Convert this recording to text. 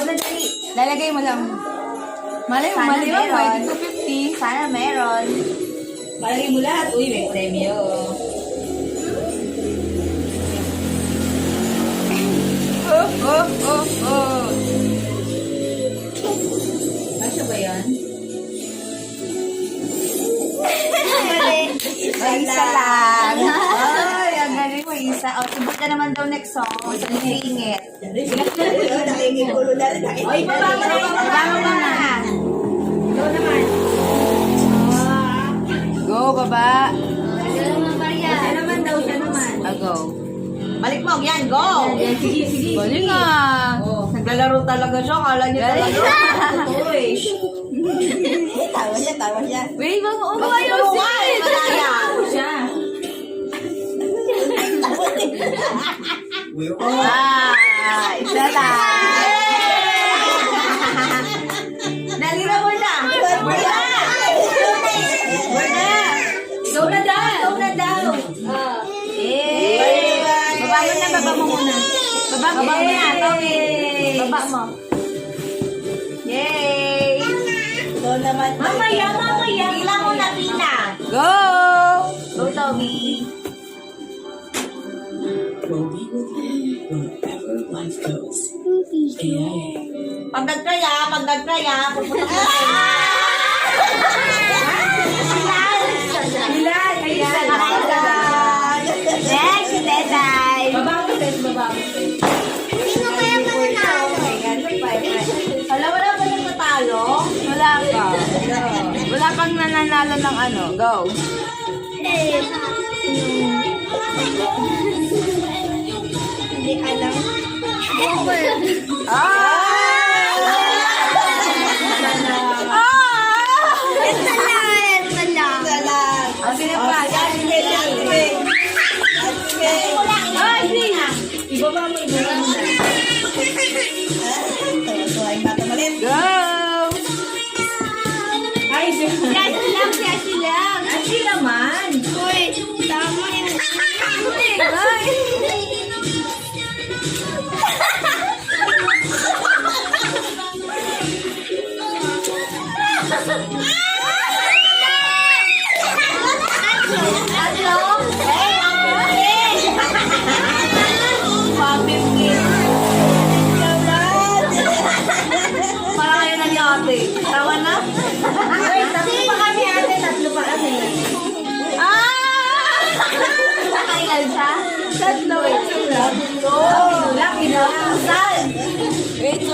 na dali. Lalagay mo lang. Malay mo, Sana mali mo, meron. pwede 250. Sana meron. Palagay mo lahat. Uy, may premyo. Oh. Kasya ba yan? Isa lang. Ay, ang galing mo, isa. O, subot na naman daw next song. O, singit. Nakingipulo na rin. Oy, baba mo na. Baba mo na. Ikaw naman. Go, baba. Siya naman daw, siya naman. Go. Balik mo, yan, go! Sige. Galing nga. Oh. Naglalaro talaga siya, kala niya talaga. Uy. Tawa siya. Wait, bang Ay, ayusin. malaya. Siya. Isa lang. Nalira mo na. Wala. Ikaw na daw. Baba mo na, baba mo muna. Baba mo na, Tommy. Baba mo. Yay! Ito naman. Mamaya. Pila mo na, Pina. Go. Go, Tommy. We'll be with you wherever life goes. AIA. Pag nag-try, pupunta ka. Ilan? Ayan. Next, Tetay. Baba mo, Tess. Baba mo, Tess. Sino kaya mananalo? Hala, wala ba nang natalo? Wala ka. Wala kang nananalo ng ano. Go. Hindi alam. Ang pinapaya. Ibaba mo na. Tawa-tawa yung bata malit. Go. Ay, Asi naman. Para kayo na ni ate. Tawa na? Ay, tatlo pa kami, ate. Tatlo pa kami. Nakailan siya? Tatlo. Lucky na. Say!